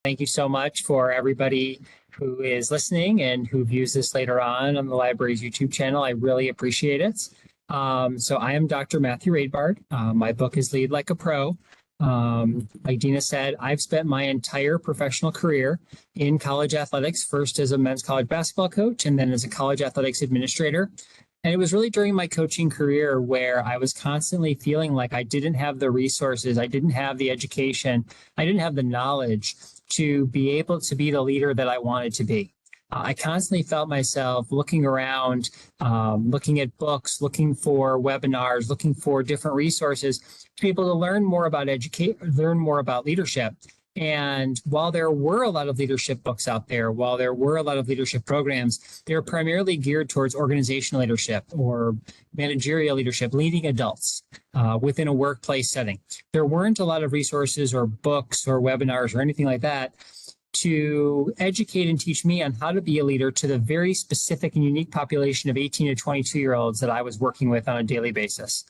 Thank you so much for everybody who is listening and who views this later on the library's YouTube channel. I really appreciate it. So I am Dr. Matthew Raidbard. My book is Lead Like a Pro. Like Dina said, I've spent my entire professional career in college athletics, first as a men's college basketball coach and then as a college athletics administrator. And it was really during my coaching career where I was constantly feeling like I didn't have the resources, I didn't have the education, I didn't have the knowledge to be able to be the leader that I wanted to be. I constantly felt myself looking around, looking at books, looking for webinars, looking for different resources to be able to learn more about learn more about leadership. And while there were a lot of leadership books out there, while there were a lot of leadership programs, they were primarily geared towards organizational leadership or managerial leadership, leading adults within a workplace setting. There weren't a lot of resources or books or webinars or anything like that to educate and teach me on how to be a leader to the very specific and unique population of 18 to 22-year-olds that I was working with on a daily basis.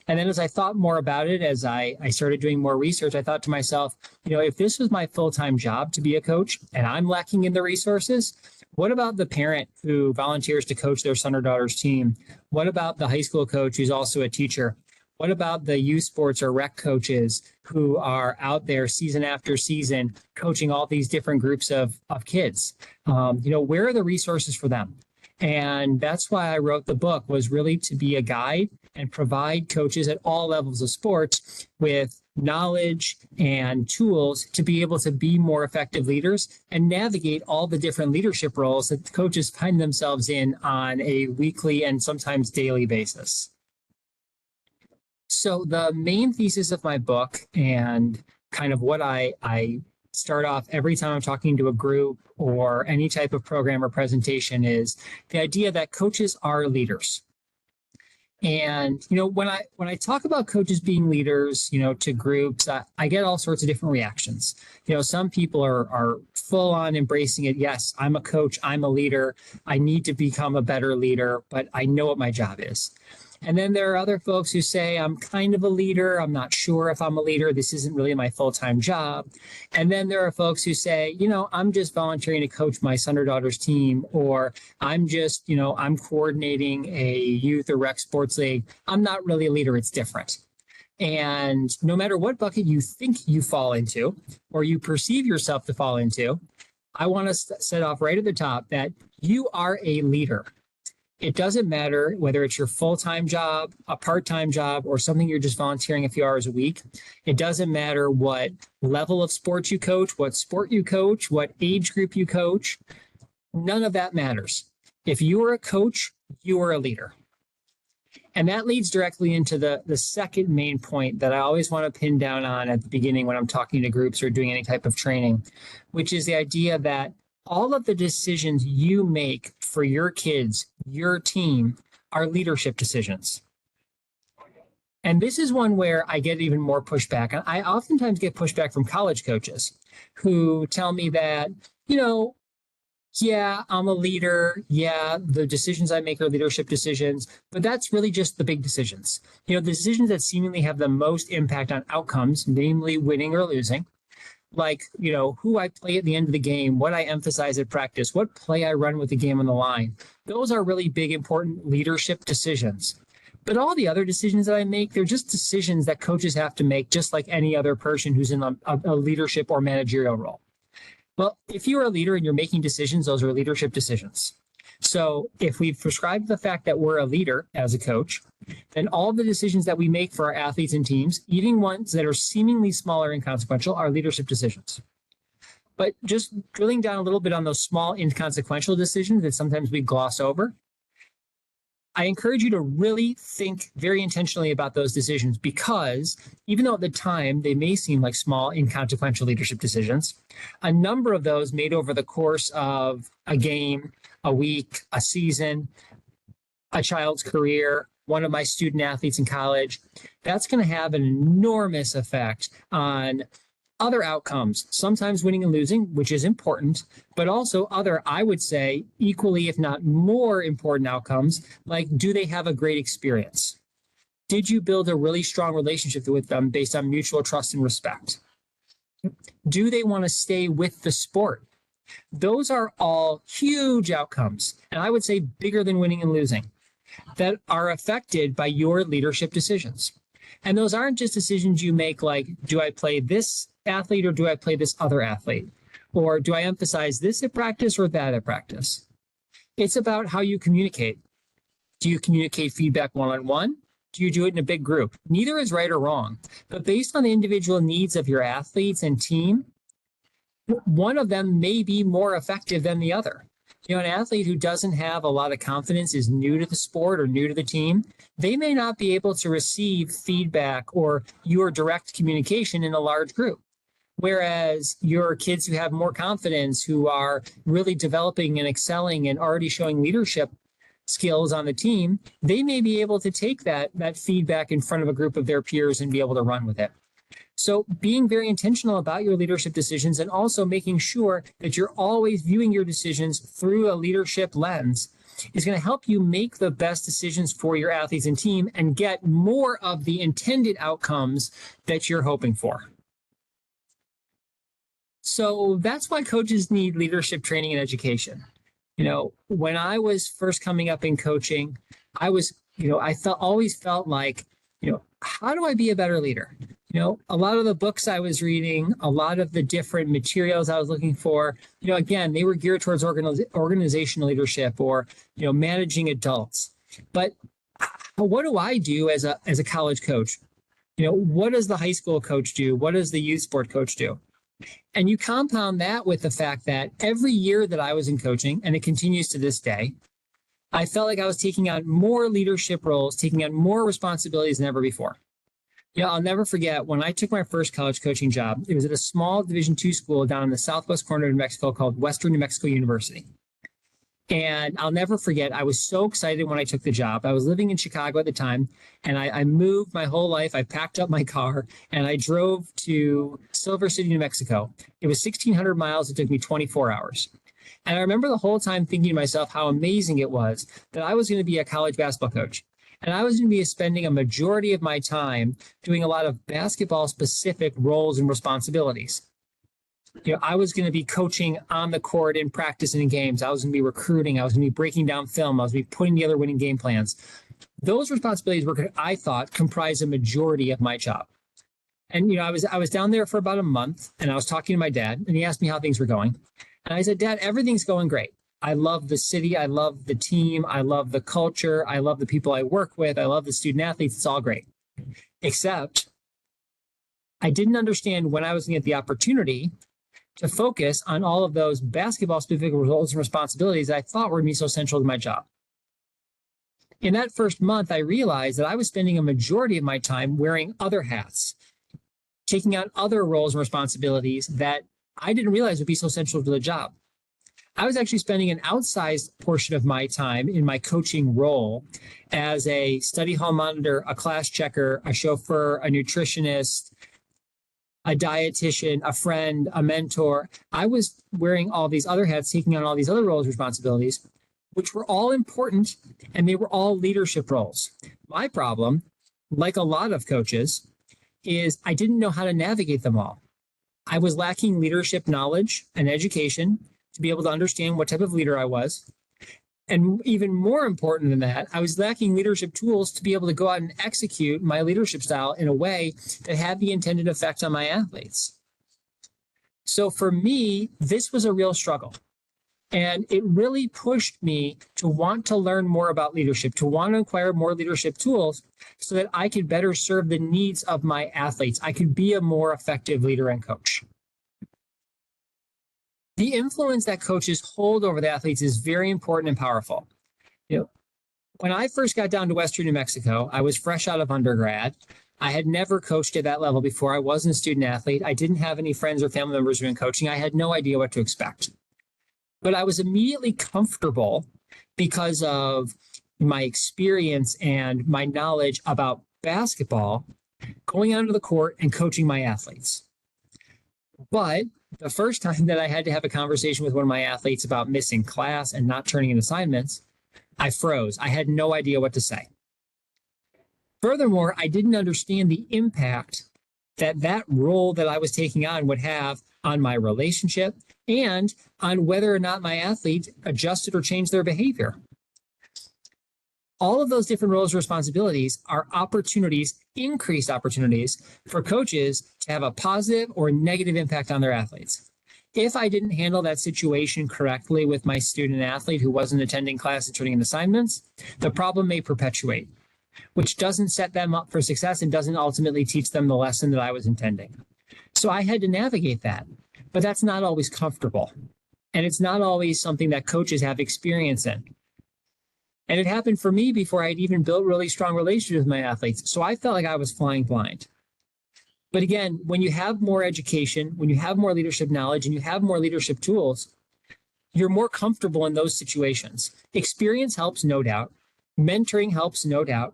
And then as I thought more about it, as I started doing more research, I thought to myself, if this was my full-time job to be a coach and I'm lacking in the resources, what about the parent who volunteers to coach their son or daughter's team? What about the high school coach who's also a teacher? What about the youth sports or rec coaches who are out there season after season coaching all these different groups of kids? Where are the resources for them? And that's why I wrote the book, was really to be a guide and provide coaches at all levels of sports with knowledge and tools to be able to be more effective leaders and navigate all the different leadership roles that coaches find themselves in on a weekly and sometimes daily basis. So the main thesis of my book and kind of what I start off every time I'm talking to a group or any type of program or presentation is the idea that coaches are leaders. And, when I talk about coaches being leaders, to groups, I get all sorts of different reactions. Some people are full on embracing it. Yes, I'm a coach. I'm a leader. I need to become a better leader, but I know what my job is. And then there are other folks who say, I'm kind of a leader. I'm not sure if I'm a leader. This isn't really my full-time job. And then there are folks who say, I'm just volunteering to coach my son or daughter's team, or I'm just, I'm coordinating a youth or rec sports league. I'm not really a leader. It's different. And no matter what bucket you think you fall into, or you perceive yourself to fall into, I want to set off right at the top that you are a leader. It doesn't matter whether it's your full-time job, a part-time job, or something you're just volunteering a few hours a week. It doesn't matter what level of sports you coach, what sport you coach, what age group you coach. None of that matters. If you are a coach, you are a leader. And that leads directly into the second main point that I always want to pin down on at the beginning when I'm talking to groups or doing any type of training, which is the idea that all of the decisions you make for your kids, your team, are leadership decisions. And this is one where I get even more pushback. And I oftentimes get pushback from college coaches who tell me that, yeah, I'm a leader. Yeah, the decisions I make are leadership decisions, but that's really just the big decisions. The decisions that seemingly have the most impact on outcomes, namely winning or losing. Like, who I play at the end of the game, what I emphasize at practice, what play I run with the game on the line. Those are really big, important leadership decisions. But all the other decisions that I make, they're just decisions that coaches have to make, just like any other person who's in a leadership or managerial role. Well, if you're a leader and you're making decisions, those are leadership decisions. So if we prescribe the fact that we're a leader as a coach, then all the decisions that we make for our athletes and teams, even ones that are seemingly smaller and inconsequential, are leadership decisions. But just drilling down a little bit on those small inconsequential decisions that sometimes we gloss over, I encourage you to really think very intentionally about those decisions, because even though at the time they may seem like small, inconsequential leadership decisions, a number of those made over the course of a game, a week, a season, a child's career, one of my student athletes in college, that's going to have an enormous effect on other outcomes, sometimes winning and losing, which is important, but also other, I would say, equally, if not more important outcomes, like, do they have a great experience? Did you build a really strong relationship with them based on mutual trust and respect? Do they want to stay with the sport? Those are all huge outcomes, and I would say bigger than winning and losing, that are affected by your leadership decisions. And those aren't just decisions you make like, do I play this athlete or do I play this other athlete? Or do I emphasize this at practice or that at practice? It's about how you communicate. Do you communicate feedback one-on-one? Do you do it in a big group? Neither is right or wrong, but based on the individual needs of your athletes and team, one of them may be more effective than the other. An athlete who doesn't have a lot of confidence, is new to the sport or new to the team, they may not be able to receive feedback or your direct communication in a large group. Whereas your kids who have more confidence, who are really developing and excelling and already showing leadership skills on the team, they may be able to take that feedback in front of a group of their peers and be able to run with it. So being very intentional about your leadership decisions and also making sure that you're always viewing your decisions through a leadership lens is going to help you make the best decisions for your athletes and team and get more of the intended outcomes that you're hoping for. So that's why coaches need leadership training and education. When I was first coming up in coaching, I always felt like, how do I be a better leader? A lot of the books I was reading, a lot of the different materials I was looking for, again, they were geared towards organizational leadership or, managing adults. But what do I do as a college coach? What does the high school coach do? What does the youth sport coach do? And you compound that with the fact that every year that I was in coaching, and it continues to this day, I felt like I was taking on more leadership roles, taking on more responsibilities than ever before. I'll never forget when I took my first college coaching job. It was at a small Division II school down in the southwest corner of New Mexico called Western New Mexico University. And I'll never forget, I was so excited when I took the job. I was living in Chicago at the time, and I moved my whole life. I packed up my car, and I drove to Silver City, New Mexico. It was 1,600 miles. It took me 24 hours. And I remember the whole time thinking to myself how amazing it was that I was going to be a college basketball coach. And I was going to be spending a majority of my time doing a lot of basketball-specific roles and responsibilities. I was going to be coaching on the court in practice and in games. I was going to be recruiting. I was going to be breaking down film. I was going to be putting together winning game plans. Those responsibilities were, I thought, comprised a majority of my job. And, I was down there for about a month, and I was talking to my dad, and he asked me how things were going. And I said, Dad, everything's going great. I love the city. I love the team. I love the culture. I love the people I work with. I love the student athletes. It's all great. Except I didn't understand when I was going to get the opportunity to focus on all of those basketball-specific roles and responsibilities that I thought were going to be so central to my job. In that first month, I realized that I was spending a majority of my time wearing other hats, taking on other roles and responsibilities that I didn't realize would be so central to the job. I was actually spending an outsized portion of my time in my coaching role as a study hall monitor, a class checker, a chauffeur, a nutritionist, a dietitian, a friend, a mentor. I was wearing all these other hats, taking on all these other roles and responsibilities, which were all important, and they were all leadership roles. My problem, like a lot of coaches, is I didn't know how to navigate them all. I was lacking leadership knowledge and education to be able to understand what type of leader I was. And even more important than that, I was lacking leadership tools to be able to go out and execute my leadership style in a way that had the intended effect on my athletes. So for me, this was a real struggle. And it really pushed me to want to learn more about leadership, to want to acquire more leadership tools so that I could better serve the needs of my athletes. I could be a more effective leader and coach. The influence that coaches hold over the athletes is very important and powerful. When I first got down to Western New Mexico, I was fresh out of undergrad. I had never coached at that level before. I wasn't a student athlete. I didn't have any friends or family members doing coaching. I had no idea what to expect. But I was immediately comfortable because of my experience and my knowledge about basketball, going onto the court and coaching my athletes. But the first time that I had to have a conversation with one of my athletes about missing class and not turning in assignments, I froze. I had no idea what to say. Furthermore, I didn't understand the impact that role that I was taking on would have on my relationship and on whether or not my athlete adjusted or changed their behavior. All of those different roles and responsibilities are opportunities, increased opportunities for coaches to have a positive or negative impact on their athletes. If I didn't handle that situation correctly with my student athlete who wasn't attending class and turning in assignments, the problem may perpetuate, which doesn't set them up for success and doesn't ultimately teach them the lesson that I was intending. So I had to navigate that, but that's not always comfortable. And it's not always something that coaches have experience in. And it happened for me before I'd even built really strong relationships with my athletes. So I felt like I was flying blind. But again, when you have more education, when you have more leadership knowledge and you have more leadership tools, you're more comfortable in those situations. Experience helps, no doubt. Mentoring helps, no doubt.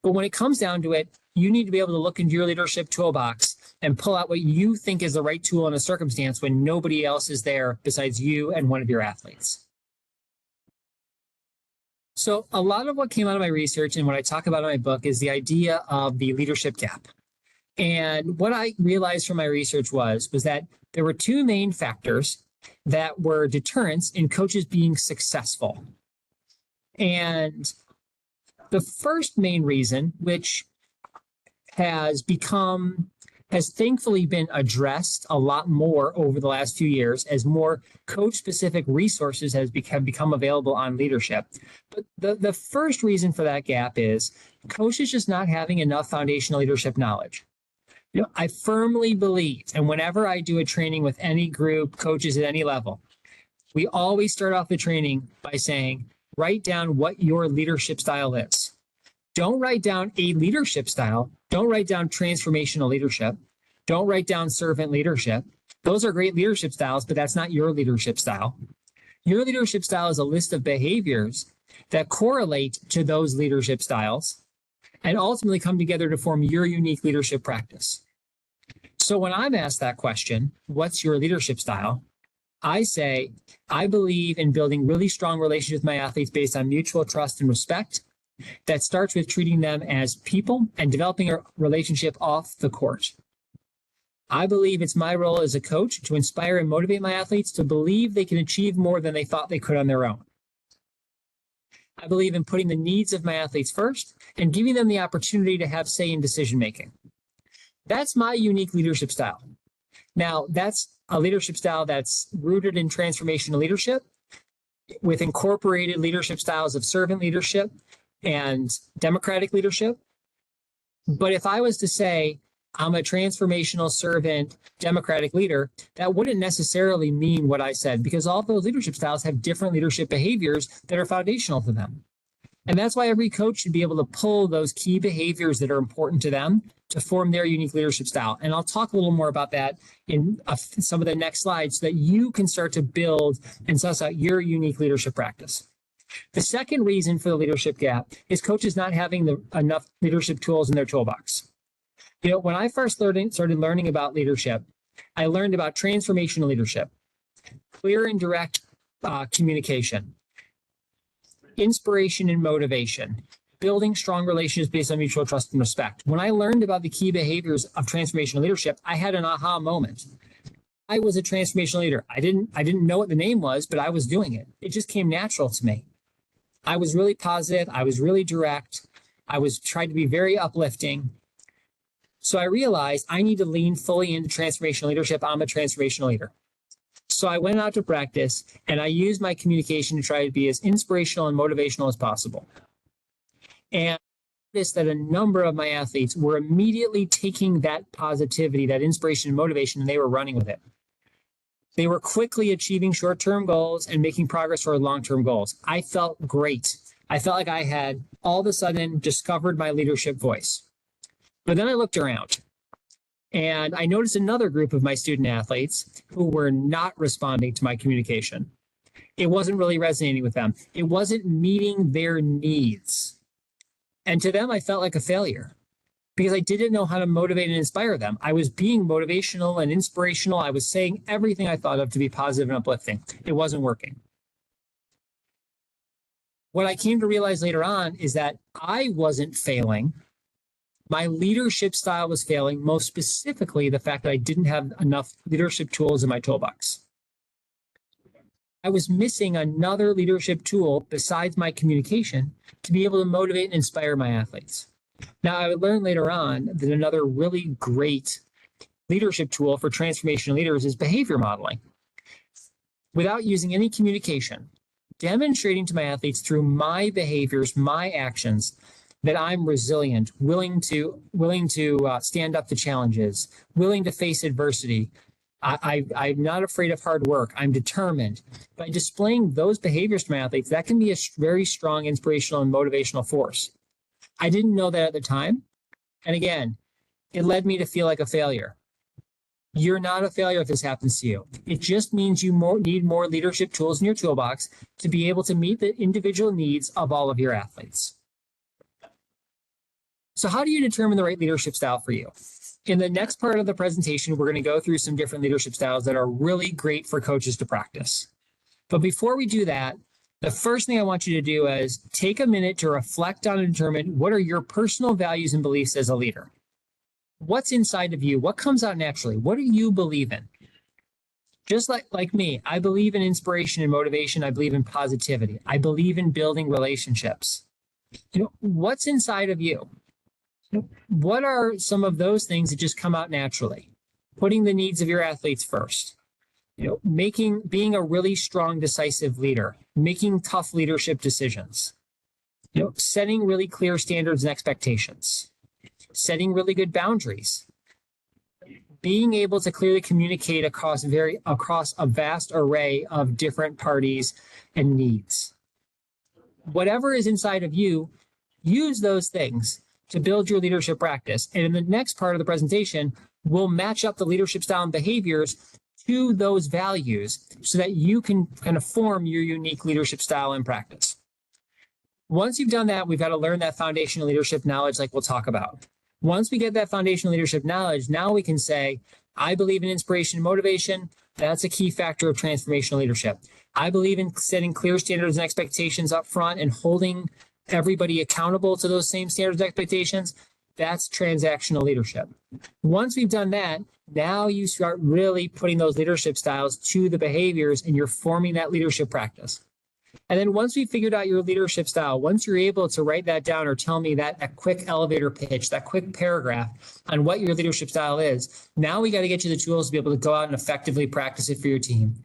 But when it comes down to it, you need to be able to look into your leadership toolbox and pull out what you think is the right tool in a circumstance when nobody else is there besides you and one of your athletes. So a lot of what came out of my research and what I talk about in my book is the idea of the leadership gap. And what I realized from my research was that there were two main factors that were deterrents in coaches being successful. And the first main reason, which has thankfully been addressed a lot more over the last few years as more coach-specific resources have become available on leadership. But the first reason for that gap is coaches just not having enough foundational leadership knowledge. You know, I firmly believe, and whenever I do a training with any group, coaches at any level, we always start off the training by saying, write down what your leadership style is. Don't write down a leadership style. Don't write down transformational leadership. Don't write down servant leadership. Those are great leadership styles, but that's not your leadership style. Your leadership style is a list of behaviors that correlate to those leadership styles and ultimately come together to form your unique leadership practice. So when I'm asked that question, what's your leadership style? I say, I believe in building really strong relationships with my athletes based on mutual trust and respect. That starts with treating them as people and developing a relationship off the court. I believe it's my role as a coach to inspire and motivate my athletes to believe they can achieve more than they thought they could on their own. I believe in putting the needs of my athletes first and giving them the opportunity to have say in decision making. That's my unique leadership style. Now, that's a leadership style that's rooted in transformational leadership with incorporated leadership styles of servant leadership and democratic leadership. But if I was to say I'm a transformational servant democratic leader, that wouldn't necessarily mean what I said, because all those leadership styles have different leadership behaviors that are foundational to them. And that's why every coach should be able to pull those key behaviors that are important to them to form their unique leadership style. And I'll talk a little more about that in some of the next slides so that you can start to build and suss out your unique leadership practice. The second reason for the leadership gap is coaches not having enough leadership tools in their toolbox. You know, when I first started learning about leadership, I learned about transformational leadership, clear and direct communication, inspiration and motivation, building strong relationships based on mutual trust and respect. When I learned about the key behaviors of transformational leadership, I had an aha moment. I was a transformational leader. I didn't know what the name was, but I was doing it. It just came natural to me. I was really positive. I was really direct. I was trying to be very uplifting. So I realized I need to lean fully into transformational leadership. I'm a transformational leader. So I went out to practice and I used my communication to try to be as inspirational and motivational as possible. And I noticed that a number of my athletes were immediately taking that positivity, that inspiration and motivation, and they were running with it. They were quickly achieving short-term goals and making progress toward long-term goals. I felt great. I felt like I had all of a sudden discovered my leadership voice. But then I looked around and I noticed another group of my student athletes who were not responding to my communication. It wasn't really resonating with them. It wasn't meeting their needs. And to them, I felt like a failure because I didn't know how to motivate and inspire them. I was being motivational and inspirational. I was saying everything I thought of to be positive and uplifting. It wasn't working. What I came to realize later on is that I wasn't failing. My leadership style was failing, most specifically the fact that I didn't have enough leadership tools in my toolbox. I was missing another leadership tool besides my communication to be able to motivate and inspire my athletes. Now, I would learn later on that another really great leadership tool for transformational leaders is behavior modeling. Without using any communication, demonstrating to my athletes through my behaviors, my actions, that I'm resilient, willing to stand up to challenges, willing to face adversity. I'm not afraid of hard work. I'm determined. By displaying those behaviors to my athletes, that can be a very strong inspirational and motivational force. I didn't know that at the time. And again, it led me to feel like a failure. You're not a failure if this happens to you. It just means you need more leadership tools in your toolbox to be able to meet the individual needs of all of your athletes. So how do you determine the right leadership style for you? In the next part of the presentation, we're going to go through some different leadership styles that are really great for coaches to practice. But before we do that, the first thing I want you to do is take a minute to reflect on and determine what are your personal values and beliefs as a leader. What's inside of you? What comes out naturally? What do you believe in? Just like me, I believe in inspiration and motivation. I believe in positivity. I believe in building relationships. What's inside of you? What are some of those things that just come out naturally? Putting the needs of your athletes first. Being a really strong, decisive leader, making tough leadership decisions. Setting really clear standards and expectations. Setting really good boundaries. Being able to clearly communicate across a vast array of different parties and needs. Whatever is inside of you, use those things to build your leadership practice. And in the next part of the presentation, we'll match up the leadership style and behaviors to those values so that you can kind of form your unique leadership style and practice. Once you've done that, we've got to learn that foundational leadership knowledge like we'll talk about. Once we get that foundational leadership knowledge, now we can say, I believe in inspiration and motivation. That's a key factor of transformational leadership. I believe in setting clear standards and expectations up front and holding everybody accountable to those same standards and expectations. That's transactional leadership. Once we've done that, now you start really putting those leadership styles to the behaviors and you're forming that leadership practice. And then once we've figured out your leadership style, once you're able to write that down or tell me that quick elevator pitch, that quick paragraph on what your leadership style is, now we got to get you the tools to be able to go out and effectively practice it for your team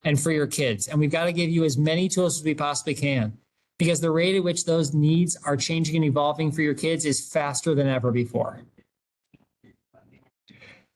and for your kids. And we've got to give you as many tools as we possibly can, because the rate at which those needs are changing and evolving for your kids is faster than ever before.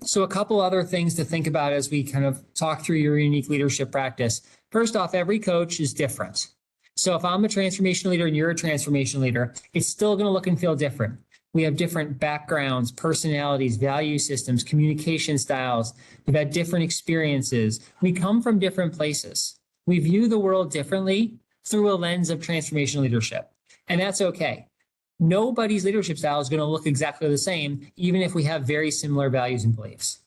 So a couple other things to think about as we kind of talk through your unique leadership practice. First off, every coach is different. So if I'm a transformation leader and you're a transformation leader, it's still going to look and feel different. We have different backgrounds, personalities, value systems, communication styles. We've had different experiences. We come from different places. We view the world differently through a lens of transformational leadership. And that's okay. Nobody's leadership style is going to look exactly the same, even if we have very similar values and beliefs.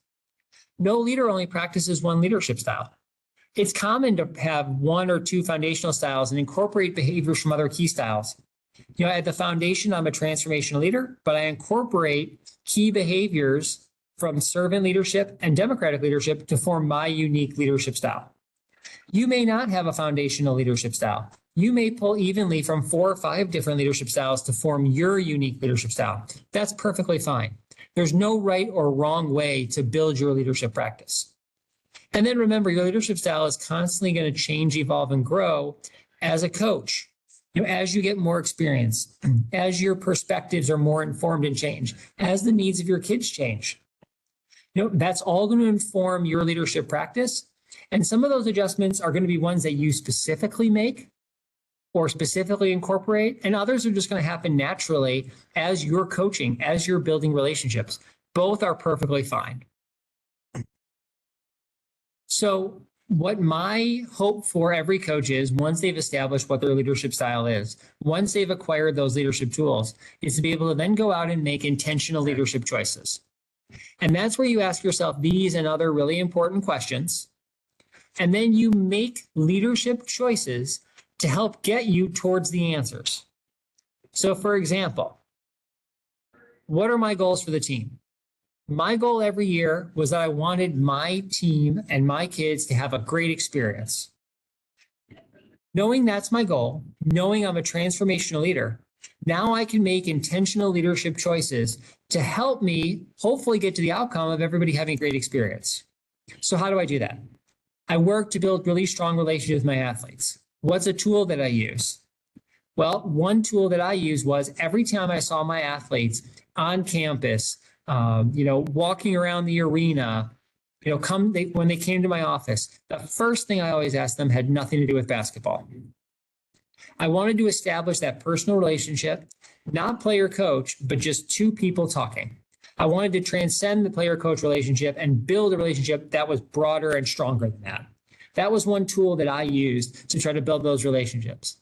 No leader only practices one leadership style. It's common to have one or two foundational styles and incorporate behaviors from other key styles. At the foundation, I'm a transformational leader, but I incorporate key behaviors from servant leadership and democratic leadership to form my unique leadership style. You may not have a foundational leadership style. You may pull evenly from 4 or 5 different leadership styles to form your unique leadership style. That's perfectly fine. There's no right or wrong way to build your leadership practice. And then remember, your leadership style is constantly going to change, evolve, and grow as a coach. As you get more experience, as your perspectives are more informed and change, as the needs of your kids change. That's all going to inform your leadership practice. And some of those adjustments are going to be ones that you specifically make or specifically incorporate, and others are just going to happen naturally as you're coaching, as you're building relationships. Both are perfectly fine. So what my hope for every coach is, once they've established what their leadership style is, once they've acquired those leadership tools, is to be able to then go out and make intentional leadership choices. And that's where you ask yourself these and other really important questions. And then you make leadership choices to help get you towards the answers. So for example, What are my goals for the team? My goal every year was that I wanted my team and my kids to have a great experience. Knowing that's my goal, knowing I'm a transformational leader, now I can make intentional leadership choices to help me hopefully get to the outcome of everybody having a great experience. So how do I do that? I work to build really strong relationships with my athletes. What's a tool that I use? Well, one tool that I used was every time I saw my athletes on campus, walking around the arena, when they came to my office, the first thing I always asked them had nothing to do with basketball. I wanted to establish that personal relationship, not player coach, but just two people talking. I wanted to transcend the player coach relationship and build a relationship that was broader and stronger than that. That was one tool that I used to try to build those relationships.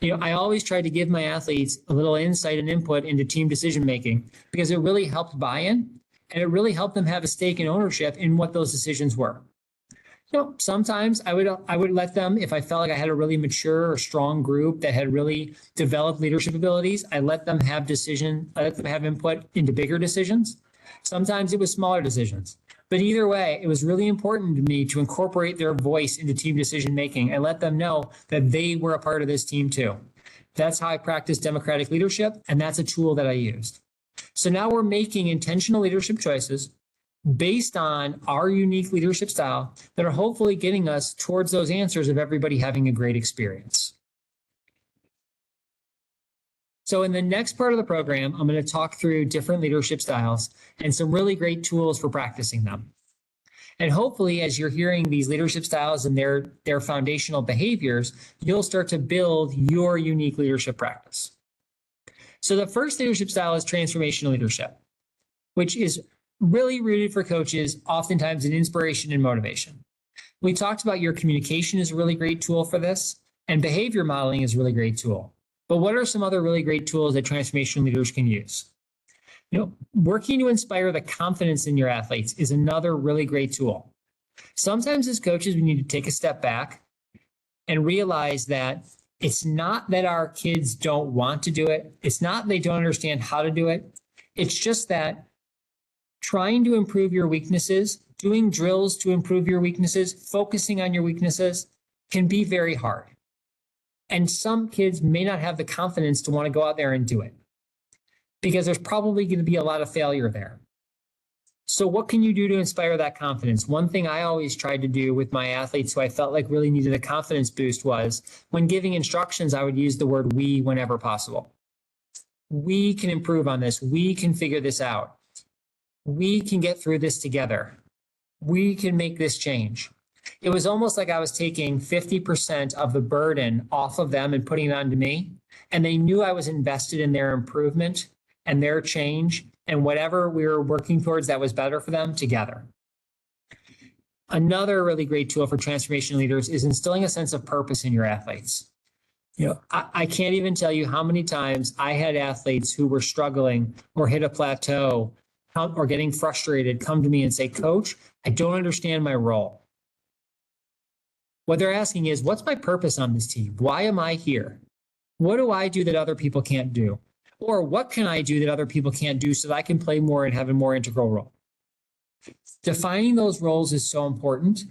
I always tried to give my athletes a little insight and input into team decision making because it really helped buy-in and it really helped them have a stake in ownership in what those decisions were. Sometimes I would let them, if I felt like I had a really mature or strong group that had really developed leadership abilities, I let them have input into bigger decisions. Sometimes it was smaller decisions. But either way, it was really important to me to incorporate their voice into team decision making and let them know that they were a part of this team too. That's how I practice democratic leadership, and that's a tool that I used. So now we're making intentional leadership choices based on our unique leadership style that are hopefully getting us towards those answers of everybody having a great experience. So in the next part of the program, I'm going to talk through different leadership styles and some really great tools for practicing them. And hopefully, as you're hearing these leadership styles and their foundational behaviors, you'll start to build your unique leadership practice. So the first leadership style is transformational leadership, which is really rooted for coaches, oftentimes in inspiration and motivation. We talked about your communication is a really great tool for this, and behavior modeling is a really great tool. But what are some other really great tools that transformational leaders can use? Working to inspire the confidence in your athletes is another really great tool. Sometimes as coaches, we need to take a step back and realize that it's not that our kids don't want to do it. It's not they don't understand how to do it. It's just that trying to improve your weaknesses, doing drills to improve your weaknesses, focusing on your weaknesses can be very hard. And some kids may not have the confidence to want to go out there and do it because there's probably going to be a lot of failure there. So what can you do to inspire that confidence? One thing I always tried to do with my athletes who I felt like really needed a confidence boost was when giving instructions, I would use the word we whenever possible. We can improve on this. We can figure this out. We can get through this together. We can make this change. It was almost like I was taking 50% of the burden off of them and putting it onto me. And they knew I was invested in their improvement and their change and whatever we were working towards that was better for them together. Another really great tool for transformation leaders is instilling a sense of purpose in your athletes. I can't even tell you how many times I had athletes who were struggling or hit a plateau or getting frustrated come to me and say, Coach, I don't understand my role. What they're asking is, what's my purpose on this team? Why am I here? What do I do that other people can't do? Or what can I do that other people can't do so that I can play more and have a more integral role? Defining those roles is so important.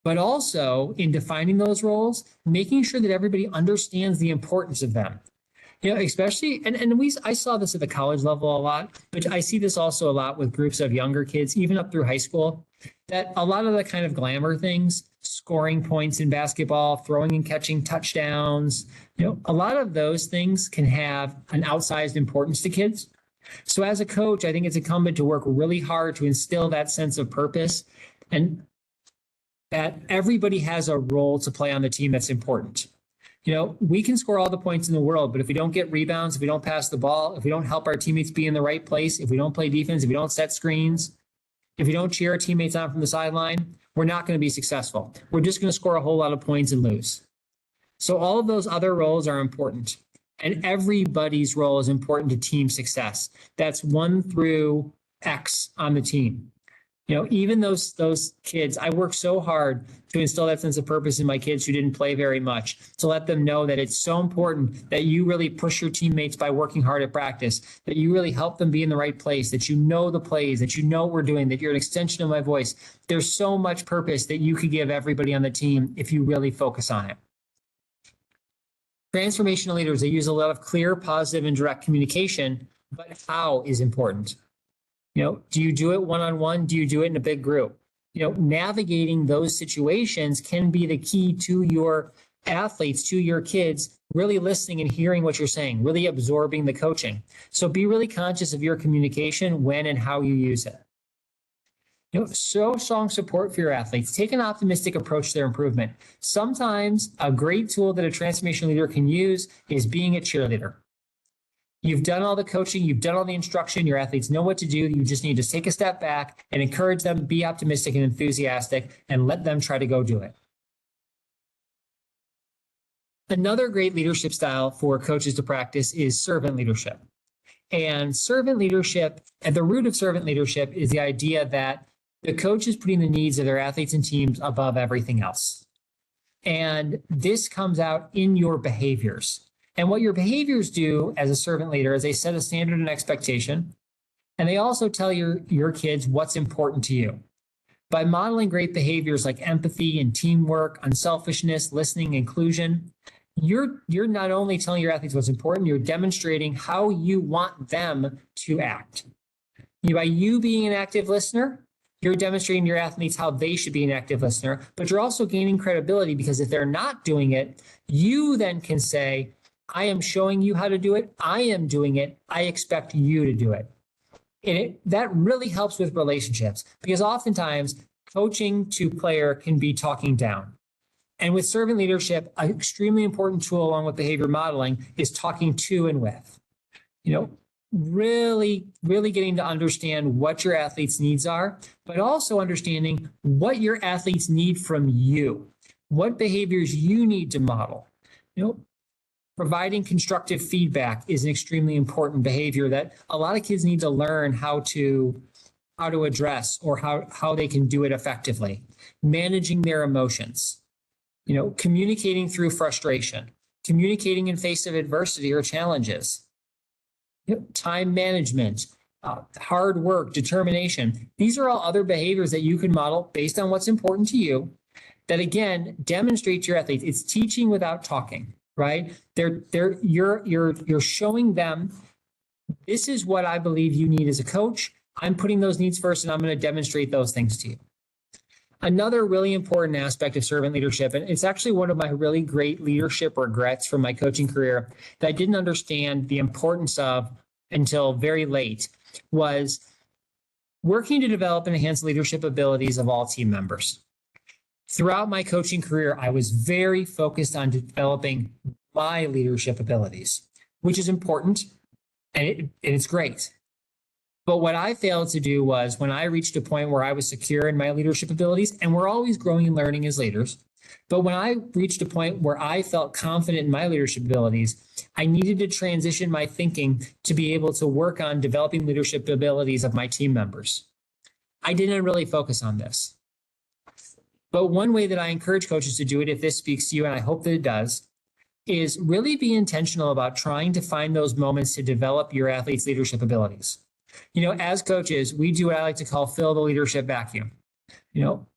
But also in defining those roles, making sure that everybody understands the importance of them. Especially, I saw this at the college level a lot, but I see this also a lot with groups of younger kids, even up through high school, that a lot of the kind of glamour things, scoring points in basketball, throwing and catching touchdowns, a lot of those things can have an outsized importance to kids. So as a coach, I think it's incumbent to work really hard to instill that sense of purpose and that everybody has a role to play on the team that's important. We can score all the points in the world, but if we don't get rebounds, if we don't pass the ball, if we don't help our teammates be in the right place, if we don't play defense, if we don't set screens, if we don't cheer our teammates on from the sideline, we're not going to be successful. We're just going to score a whole lot of points and lose. So all of those other roles are important, and everybody's role is important to team success. That's 1 through X on the team. Even those kids, I work so hard to instill that sense of purpose in my kids who didn't play very much, to let them know that it's so important that you really push your teammates by working hard at practice, that you really help them be in the right place, that you know the plays, that you know what we're doing, that you're an extension of my voice. There's so much purpose that you could give everybody on the team if you really focus on it. Transformational leaders, they use a lot of clear, positive, and direct communication, but how is important. Do you do it one-on-one? Do you do it in a big group? Navigating those situations can be the key to your athletes, to your kids, really listening and hearing what you're saying, really absorbing the coaching. So be really conscious of your communication, when and how you use it. Show strong support for your athletes. Take an optimistic approach to their improvement. Sometimes a great tool that a transformation leader can use is being a cheerleader. You've done all the coaching, you've done all the instruction, your athletes know what to do. You just need to take a step back and encourage them, be optimistic and enthusiastic, and let them try to go do it. Another great leadership style for coaches to practice is servant leadership. And servant leadership, at the root of servant leadership, is the idea that the coach is putting the needs of their athletes and teams above everything else. And this comes out in your behaviors. And what your behaviors do as a servant leader is they set a standard and expectation, and they also tell your kids what's important to you. By modeling great behaviors like empathy and teamwork, unselfishness, listening, inclusion, you're not only telling your athletes what's important, you're demonstrating how you want them to act. By you being an active listener, you're demonstrating to your athletes how they should be an active listener, but you're also gaining credibility, because if they're not doing it, you then can say, I am showing you how to do it. I am doing it. I expect you to do it. And that really helps with relationships, because oftentimes coaching to player can be talking down. And with servant leadership, an extremely important tool along with behavior modeling is talking to and with. Really getting to understand what your athletes' needs are, but also understanding what your athletes need from you, what behaviors you need to model. Providing constructive feedback is an extremely important behavior that a lot of kids need to learn how to address, or how they can do it effectively. Managing their emotions, communicating through frustration, communicating in face of adversity or challenges, time management, hard work, determination. These are all other behaviors that you can model based on what's important to you, that again demonstrate to your athletes. It's teaching without talking. Right? You're showing them, this is what I believe you need as a coach. I'm putting those needs first, and I'm going to demonstrate those things to you. Another really important aspect of servant leadership, and it's actually one of my really great leadership regrets from my coaching career that I didn't understand the importance of until very late, was working to develop and enhance leadership abilities of all team members. Throughout my coaching career, I was very focused on developing my leadership abilities, which is important, and it's great. But what I failed to do was, when I reached a point where I was secure in my leadership abilities, and we're always growing and learning as leaders, but when I reached a point where I felt confident in my leadership abilities, I needed to transition my thinking to be able to work on developing leadership abilities of my team members. I didn't really focus on this. But one way that I encourage coaches to do it, if this speaks to you, and I hope that it does, is really be intentional about trying to find those moments to develop your athletes' leadership abilities. As coaches, we do what I like to call fill the leadership vacuum.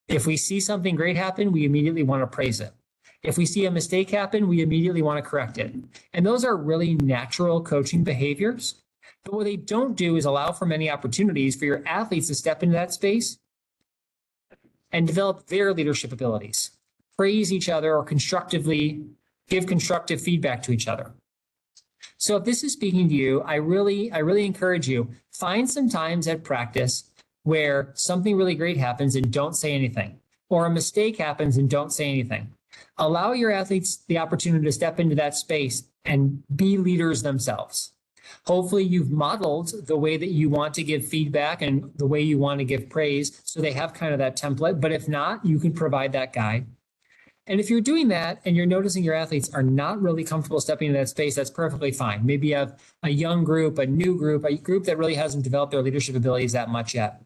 If we see something great happen, we immediately want to praise it. If we see a mistake happen, we immediately want to correct it. And those are really natural coaching behaviors. But what they don't do is allow for many opportunities for your athletes to step into that space and develop their leadership abilities, praise each other, or constructively give constructive feedback to each other. So if this is speaking to you, I really encourage you, find some times at practice where something really great happens and don't say anything, or a mistake happens and don't say anything. Allow your athletes the opportunity to step into that space and be leaders themselves. Hopefully you've modeled the way that you want to give feedback and the way you want to give praise, so they have kind of that template. But if not, you can provide that guide. And if you're doing that and you're noticing your athletes are not really comfortable stepping into that space, that's perfectly fine. Maybe you have a young group, a new group, a group that really hasn't developed their leadership abilities that much yet.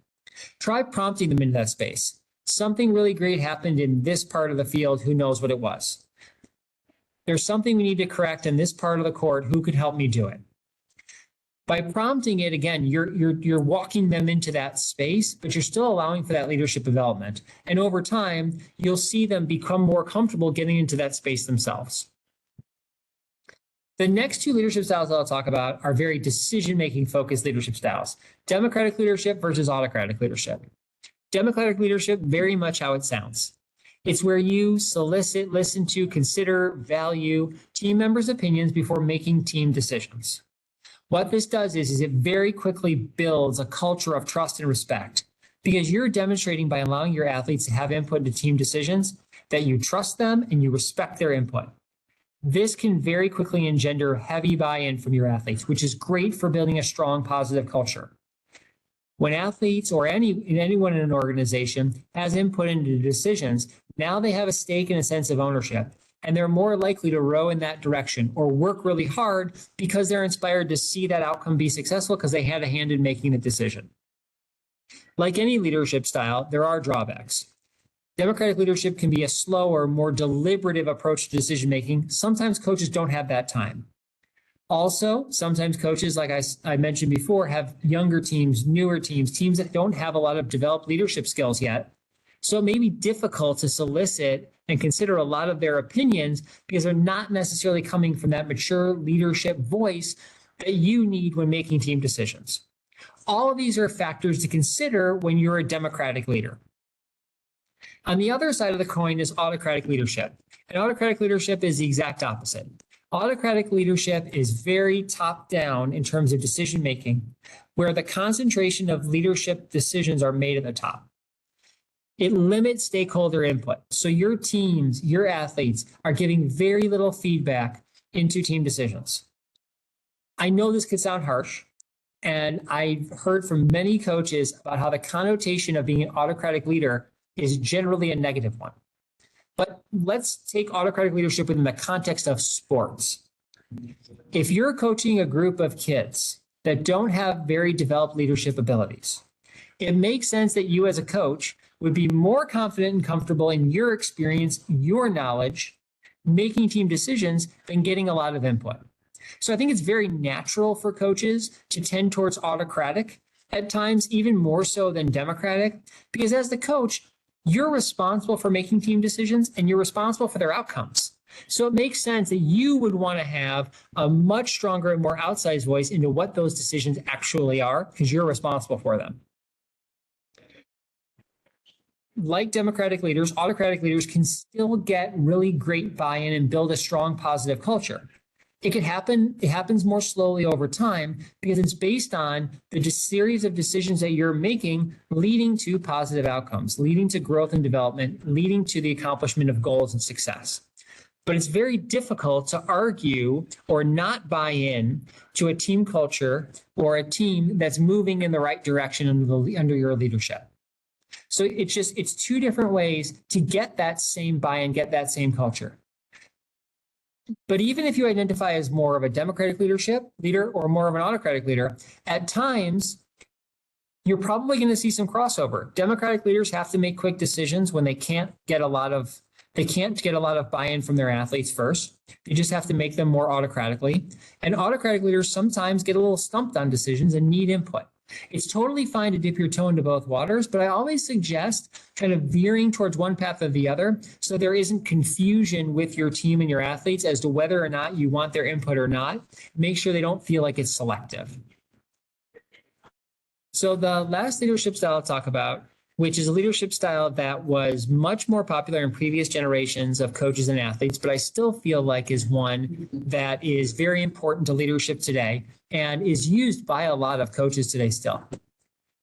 Try prompting them into that space. Something really great happened in this part of the field. Who knows what it was? There's something we need to correct in this part of the court. Who could help me do it? By prompting it, again, you're walking them into that space, but you're still allowing for that leadership development. And over time, you'll see them become more comfortable getting into that space themselves. The next two leadership styles that I'll talk about are very decision-making focused leadership styles. Democratic leadership versus autocratic leadership. Democratic leadership, very much how it sounds. It's where you solicit, listen to, consider, value team members' opinions before making team decisions. What this does is it very quickly builds a culture of trust and respect because you're demonstrating by allowing your athletes to have input into team decisions that you trust them and you respect their input. This can very quickly engender heavy buy-in from your athletes, which is great for building a strong, positive culture. When athletes or anyone in an organization has input into decisions, now they have a stake and a sense of ownership, and they're more likely to row in that direction or work really hard because they're inspired to see that outcome be successful because they had a hand in making the decision. Like any leadership style, there are drawbacks. Democratic leadership can be a slower, more deliberative approach to decision-making. Sometimes coaches don't have that time. Also, sometimes coaches, like I mentioned before, have younger teams, newer teams, teams that don't have a lot of developed leadership skills yet. So it may be difficult to solicit and consider a lot of their opinions because they're not necessarily coming from that mature leadership voice that you need when making team decisions. All of these are factors to consider when you're a democratic leader. On the other side of the coin is autocratic leadership. And autocratic leadership is the exact opposite. Autocratic leadership is very top-down in terms of decision-making, where the concentration of leadership decisions are made at the top. It limits stakeholder input. So your teams, your athletes are giving very little feedback into team decisions. I know this could sound harsh, and I've heard from many coaches about how the connotation of being an autocratic leader is generally a negative one. But let's take autocratic leadership within the context of sports. If you're coaching a group of kids that don't have very developed leadership abilities, it makes sense that you as a coach would be more confident and comfortable in your experience, your knowledge, making team decisions than getting a lot of input. So I think it's very natural for coaches to tend towards autocratic at times, even more so than democratic, because as the coach, you're responsible for making team decisions and you're responsible for their outcomes. So it makes sense that you would want to have a much stronger and more outsized voice into what those decisions actually are because you're responsible for them. Like democratic leaders, autocratic leaders can still get really great buy-in and build a strong positive culture. It could happen, it happens more slowly over time because it's based on the series of decisions that you're making leading to positive outcomes, leading to growth and development, leading to the accomplishment of goals and success. But it's very difficult to argue or not buy in to a team culture or a team that's moving in the right direction under your leadership. So it's two different ways to get that same buy-in, get that same culture. But even if you identify as more of a democratic leader or more of an autocratic leader, at times, you're probably going to see some crossover. Democratic leaders have to make quick decisions when they can't get a lot of buy-in from their athletes first. They just have to make them more autocratically. And autocratic leaders sometimes get a little stumped on decisions and need input. It's totally fine to dip your toe into both waters, but I always suggest kind of veering towards one path or the other so there isn't confusion with your team and your athletes as to whether or not you want their input or not. Make sure they don't feel like it's selective. So the last leadership style I'll talk about, which is a leadership style that was much more popular in previous generations of coaches and athletes, but I still feel like is one that is very important to leadership today and is used by a lot of coaches today still.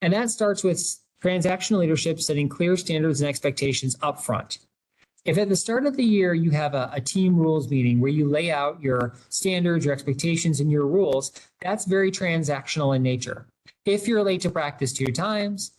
And that starts with transactional leadership, setting clear standards and expectations up front. If at the start of the year you have a team rules meeting where you lay out your standards, your expectations, and your rules, that's very transactional in nature. If you're late to practice 2 times,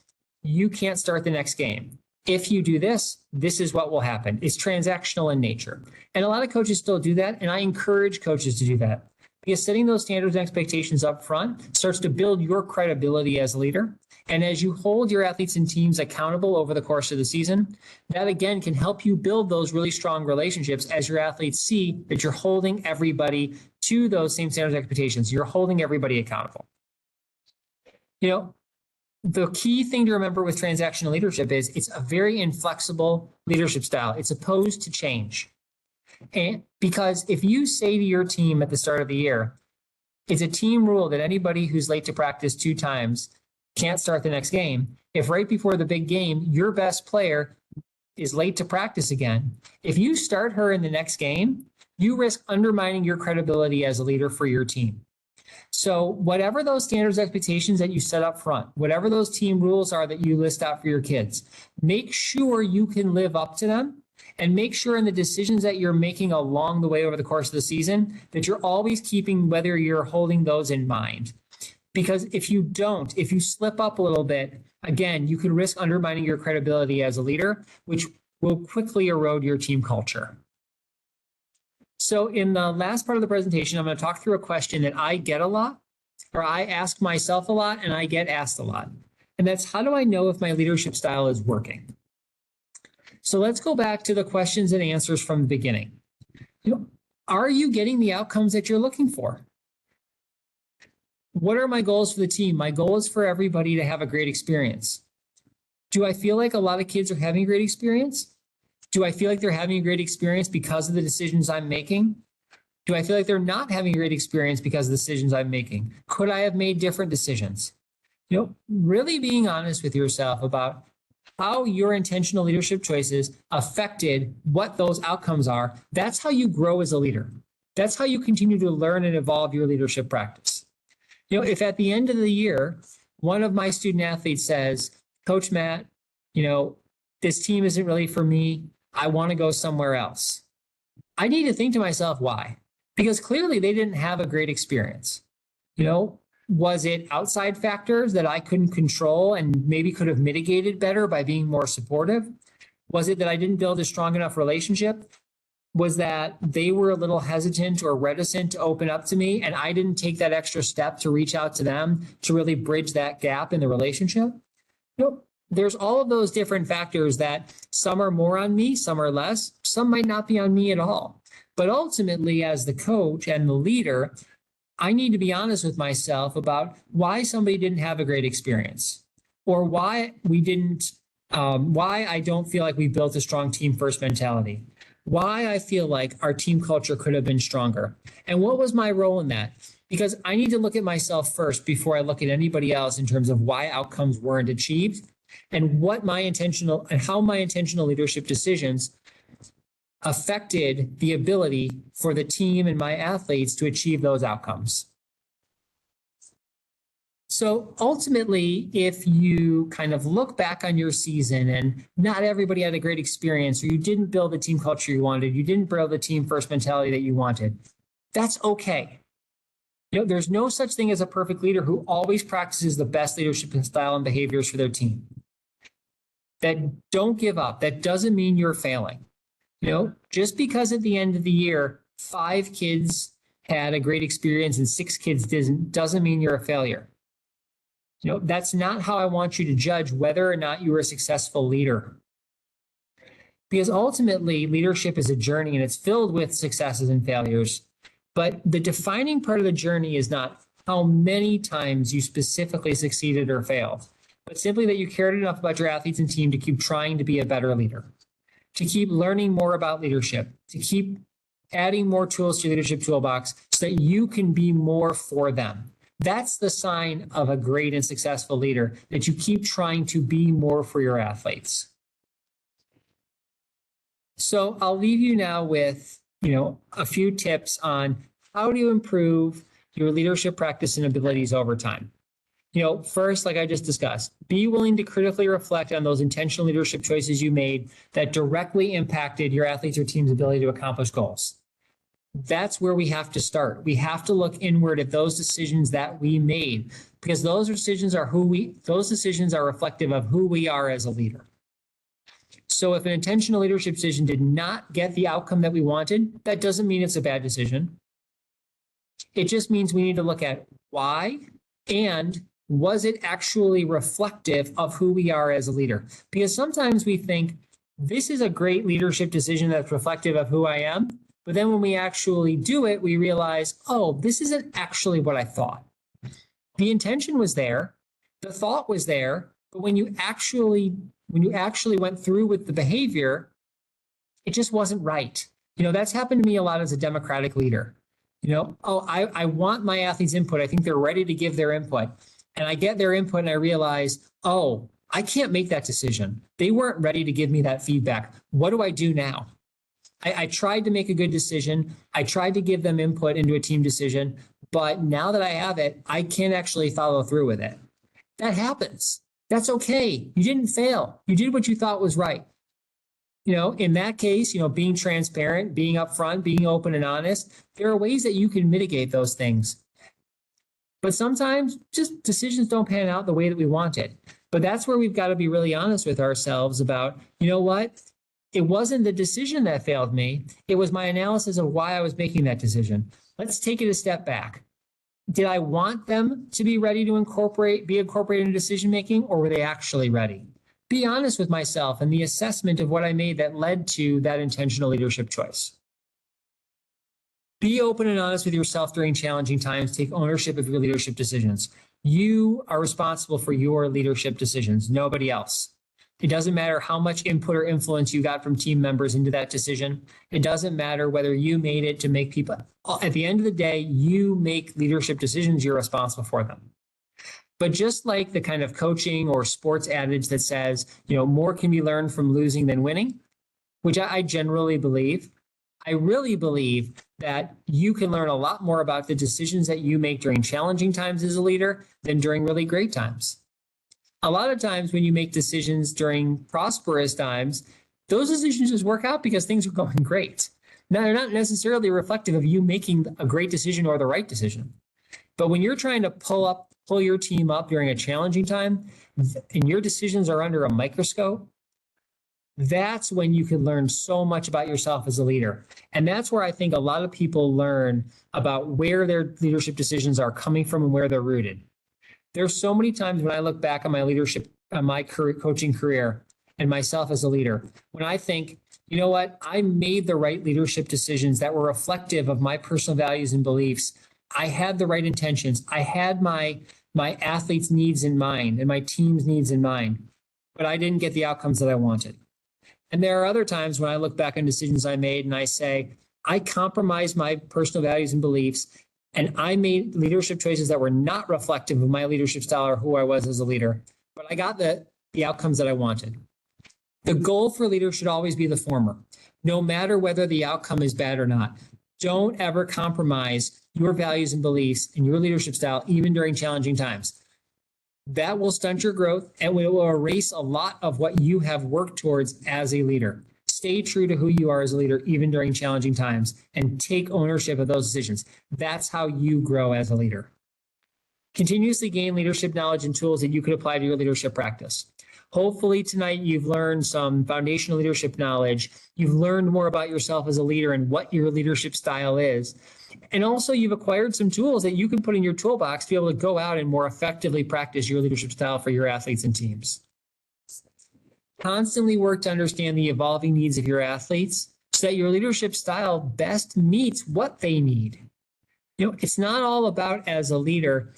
you can't start the next game. If you do this, this is what will happen. It's transactional in nature. And a lot of coaches still do that, and I encourage coaches to do that. because setting those standards and expectations up front starts to build your credibility as a leader. And as you hold your athletes and teams accountable over the course of the season, that again can help you build those really strong relationships as your athletes see that you're holding everybody to those same standards and expectations. You're holding everybody accountable. The key thing to remember with transactional leadership is it's a very inflexible leadership style. It's opposed to change. And because if you say to your team at the start of the year, it's a team rule that anybody who's late to practice 2 times can't start the next game. If right before the big game, your best player is late to practice again, if you start her in the next game, you risk undermining your credibility as a leader for your team. So whatever those standards expectations that you set up front, whatever those team rules are that you list out for your kids, make sure you can live up to them, and make sure in the decisions that you're making along the way over the course of the season that you're always keeping whether you're holding those in mind. Because if you don't, if you slip up a little bit, again, you could risk undermining your credibility as a leader, which will quickly erode your team culture. So in the last part of the presentation, I'm going to talk through a question that I get a lot, or I ask myself a lot, and I get asked a lot. And that's, how do I know if my leadership style is working? So let's go back to the questions and answers from the beginning. Are you getting the outcomes that you're looking for? What are my goals for the team? My goal is for everybody to have a great experience. Do I feel like a lot of kids are having a great experience? Do I feel like they're having a great experience because of the decisions I'm making? Do I feel like they're not having a great experience because of the decisions I'm making? Could I have made different decisions? Really being honest with yourself about how your intentional leadership choices affected what those outcomes are. That's how you grow as a leader. That's how you continue to learn and evolve your leadership practice. If at the end of the year, one of my student athletes says, Coach Matt, this team isn't really for me. I want to go somewhere else. I need to think to myself, why? Because clearly they didn't have a great experience. Was it outside factors that I couldn't control and maybe could have mitigated better by being more supportive? Was it that I didn't build a strong enough relationship? Was that they were a little hesitant or reticent to open up to me and I didn't take that extra step to reach out to them to really bridge that gap in the relationship? There's all of those different factors that some are more on me, some are less, some might not be on me at all. But ultimately, as the coach and the leader, I need to be honest with myself about why somebody didn't have a great experience, or why I don't feel like we built a strong team first mentality, why I feel like our team culture could have been stronger, and what was my role in that? Because I need to look at myself first before I look at anybody else in terms of why outcomes weren't achieved, and how my intentional leadership decisions affected the ability for the team and my athletes to achieve those outcomes. So ultimately, if you kind of look back on your season and not everybody had a great experience, or you didn't build the team culture you wanted, you didn't build the team first mentality that you wanted, that's okay. There's no such thing as a perfect leader who always practices the best leadership style and behaviors for their team. That don't give up. That doesn't mean you're failing. Just because at the end of the year, 5 kids had a great experience and 6 kids didn't, doesn't mean you're a failure. That's not how I want you to judge whether or not you are a successful leader. Because ultimately, leadership is a journey and it's filled with successes and failures. But the defining part of the journey is not how many times you specifically succeeded or failed, but simply that you cared enough about your athletes and team to keep trying to be a better leader, to keep learning more about leadership, to keep adding more tools to your leadership toolbox so that you can be more for them. That's the sign of a great and successful leader, that you keep trying to be more for your athletes. So I'll leave you now with, a few tips on how to improve your leadership practice and abilities over time. First, like I just discussed, be willing to critically reflect on those intentional leadership choices you made that directly impacted your athletes or team's ability to accomplish goals. That's where we have to start. We have to look inward at those decisions that we made, because those decisions are reflective of who we are as a leader. So if an intentional leadership decision did not get the outcome that we wanted, that doesn't mean it's a bad decision. It just means we need to look at why and was it actually reflective of who we are as a leader? Because sometimes we think this is a great leadership decision that's reflective of who I am. But then when we actually do it, we realize, oh, this isn't actually what I thought. The intention was there, the thought was there, but when you actually went through with the behavior, it just wasn't right. That's happened to me a lot as a Democratic leader. I want my athletes' input. I think they're ready to give their input. And I get their input and I realize, oh, I can't make that decision. They weren't ready to give me that feedback. What do I do now? I tried to make a good decision. I tried to give them input into a team decision, but now that I have it, I can't actually follow through with it. That happens. That's okay. You didn't fail. You did what you thought was right. In that case, being transparent, being upfront, being open and honest, there are ways that you can mitigate those things. But sometimes just decisions don't pan out the way that we wanted. But that's where we've got to be really honest with ourselves about, what? It wasn't the decision that failed me. It was my analysis of why I was making that decision. Let's take it a step back. Did I want them to be ready to be incorporated in decision making, or were they actually ready? Be honest with myself and the assessment of what I made that led to that intentional leadership choice. Be open and honest with yourself during challenging times. Take ownership of your leadership decisions. You are responsible for your leadership decisions, nobody else. It doesn't matter how much input or influence you got from team members into that decision. It doesn't matter whether you made it to make people. At the end of the day, you make leadership decisions, you're responsible for them. But just like the kind of coaching or sports adage that says, more can be learned from losing than winning, which I generally believe, I really believe that you can learn a lot more about the decisions that you make during challenging times as a leader than during really great times. A lot of times when you make decisions during prosperous times, those decisions just work out because things are going great. Now, they're not necessarily reflective of you making a great decision or the right decision. But when you're trying to pull your team up during a challenging time and your decisions are under a microscope, that's when you can learn so much about yourself as a leader. And that's where I think a lot of people learn about where their leadership decisions are coming from and where they're rooted. There's so many times when I look back on my leadership, on my coaching career and myself as a leader, when I think, I made the right leadership decisions that were reflective of my personal values and beliefs. I had the right intentions. I had my athletes' needs in mind and my team's needs in mind, but I didn't get the outcomes that I wanted. And there are other times when I look back on decisions I made and I say, I compromised my personal values and beliefs, and I made leadership choices that were not reflective of my leadership style or who I was as a leader, but I got the outcomes that I wanted. The goal for leaders should always be the former, no matter whether the outcome is bad or not. Don't ever compromise your values and beliefs and your leadership style, even during challenging times. That will stunt your growth and will erase a lot of what you have worked towards as a leader. Stay true to who you are as a leader, even during challenging times, and take ownership of those decisions. That's how you grow as a leader. Continuously gain leadership knowledge and tools that you can apply to your leadership practice. Hopefully tonight you've learned some foundational leadership knowledge. You've learned more about yourself as a leader and what your leadership style is. And also you've acquired some tools that you can put in your toolbox to be able to go out and more effectively practice your leadership style for your athletes and teams. Constantly work to understand the evolving needs of your athletes so that your leadership style best meets what they need. It's not all about, as a leader,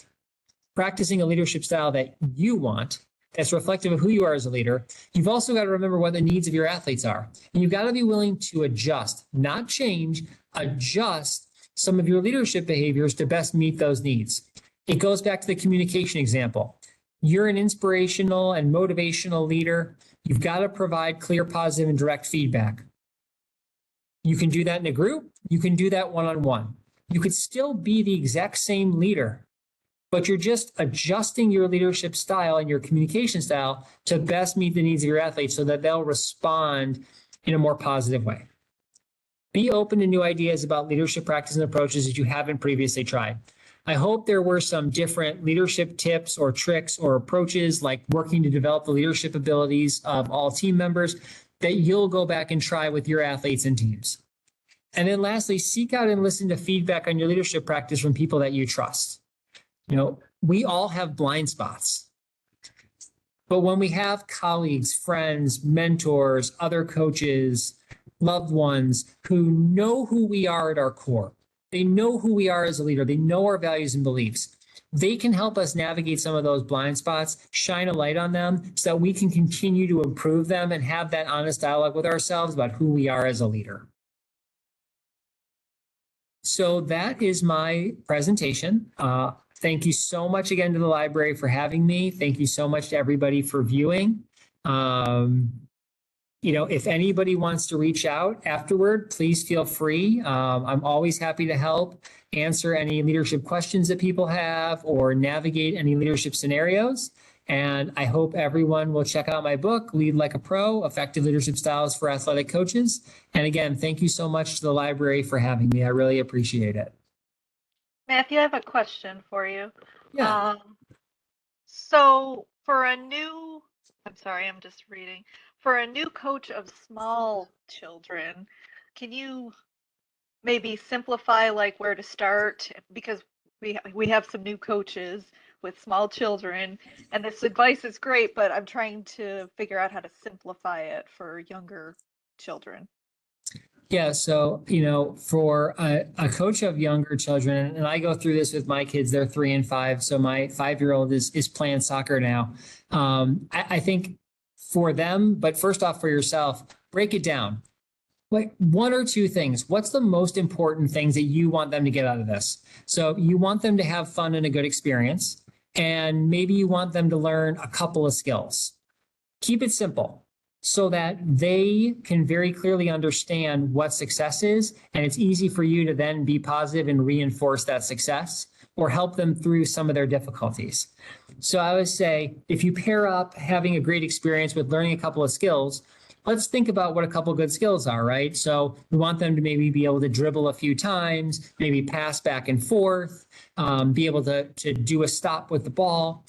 practicing a leadership style that you want, that's reflective of who you are as a leader. You've also got to remember what the needs of your athletes are. And you've got to be willing to adjust, not change, adjust some of your leadership behaviors to best meet those needs. It goes back to the communication example. You're an inspirational and motivational leader. You've got to provide clear, positive, and direct feedback. You can do that in a group. You can do that one-on-one. You could still be the exact same leader, but you're just adjusting your leadership style and your communication style to best meet the needs of your athletes so that they'll respond in a more positive way. Be open to new ideas about leadership practice and approaches that you haven't previously tried. I hope there were some different leadership tips or tricks or approaches, like working to develop the leadership abilities of all team members, that you'll go back and try with your athletes and teams. And then lastly, seek out and listen to feedback on your leadership practice from people that you trust. We all have blind spots. But when we have colleagues, friends, mentors, other coaches, loved ones who know who we are at our core, they know who we are as a leader, they know our values and beliefs, they can help us navigate some of those blind spots, shine a light on them so that we can continue to improve them and have that honest dialogue with ourselves about who we are as a leader. So that is my presentation. Thank you so much again to the library for having me. Thank you so much to everybody for viewing. If anybody wants to reach out afterward, please feel free. I'm always happy to help answer any leadership questions that people have or navigate any leadership scenarios. And I hope everyone will check out my book, Lead Like a Pro, Effective Leadership Styles for Athletic Coaches. And again, thank you so much to the library for having me. I really appreciate it. Matthew, I have a question for you. Yeah. So for a new, I'm just reading. For a new coach of small children, can you maybe simplify like where to start? Because we have some new coaches with small children, and this advice is great, but I'm trying to figure out how to simplify it for younger children. Yeah, so, for a coach of younger children, and I go through this with my kids, they're 3 and 5. So my 5-year-old is playing soccer now. I think for them, but first off for yourself, break it down. Like 1 or 2 things. What's the most important things that you want them to get out of this? So you want them to have fun and a good experience, and maybe you want them to learn a couple of skills. Keep it simple, so that they can very clearly understand what success is, and it's easy for you to then be positive and reinforce that success or help them through some of their difficulties. So I would say if you pair up having a great experience with learning a couple of skills, let's think about what a couple of good skills are, right? So we want them to maybe be able to dribble a few times, maybe pass back and forth, be able to do a stop with the ball.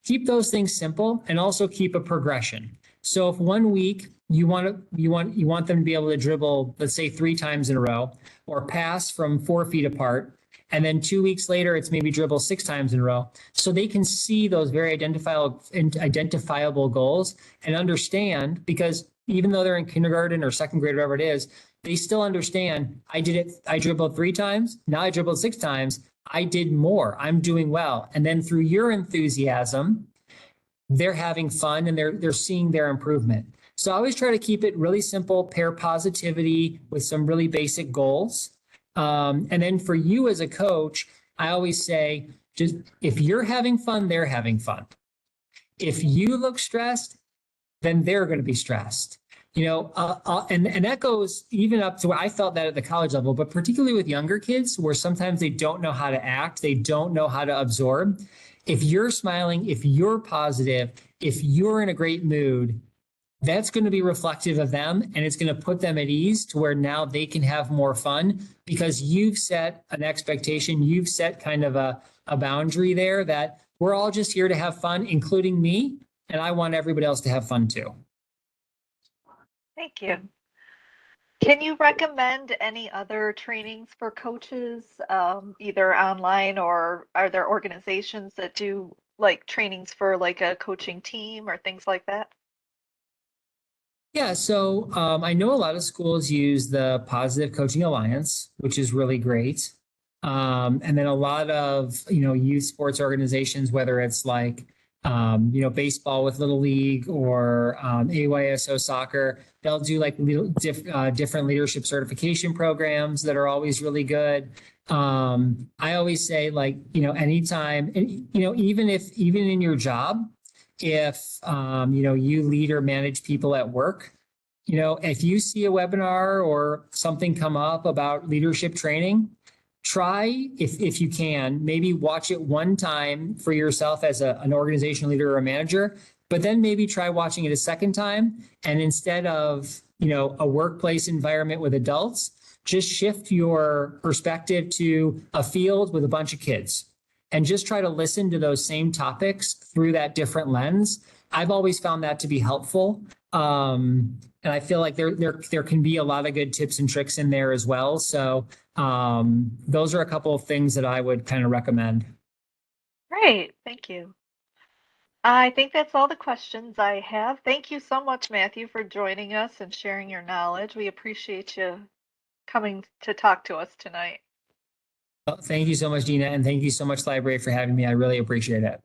Keep those things simple and also keep a progression. So if 1 week you want them to be able to dribble, let's say 3 times in a row, or pass from 4 feet apart, and then 2 weeks later it's maybe dribble 6 times in a row, so they can see those very identifiable goals and understand, because even though they're in kindergarten or second grade, whatever it is, they still understand, I dribbled 3 times, now I dribbled 6 times, I did more, I'm doing well. And then through your enthusiasm, they're having fun and they're seeing their improvement. So I always try to keep it really simple, pair positivity with some really basic goals. And then for you as a coach, I always say, just if you're having fun, they're having fun. If you look stressed, then they're going to be stressed. And that goes even up to where I felt that at the college level, but particularly with younger kids, where sometimes they don't know how to act, they don't know how to absorb. If you're smiling, if you're positive, if you're in a great mood, that's going to be reflective of them, and it's going to put them at ease to where now they can have more fun because you've set an expectation, you've set kind of a boundary there that we're all just here to have fun, including me, and I want everybody else to have fun too. Thank you. Can you recommend any other trainings for coaches, either online, or are there organizations that do like trainings for like a coaching team or things like that? Yeah, so I know a lot of schools use the Positive Coaching Alliance, which is really great. And then a lot of, youth sports organizations, whether it's like, baseball with Little League or AYSO soccer, they'll do like different leadership certification programs that are always really good. I always say, like, anytime, even in your job, if you lead or manage people at work, if you see a webinar or something come up about leadership training, try, if you can, maybe watch it one time for yourself as an organizational leader or a manager, but then maybe try watching it a second time. And instead of, a workplace environment with adults, just shift your perspective to a field with a bunch of kids. and just try to listen to those same topics through that different lens. I've always found that to be helpful. And I feel like there can be a lot of good tips and tricks in there as well. So those are a couple of things that I would kind of recommend. Great, thank you. I think that's all the questions I have. Thank you so much, Matthew, for joining us and sharing your knowledge. We appreciate you coming to talk to us tonight. Well, thank you so much, Dina, and thank you so much, Library, for having me. I really appreciate it.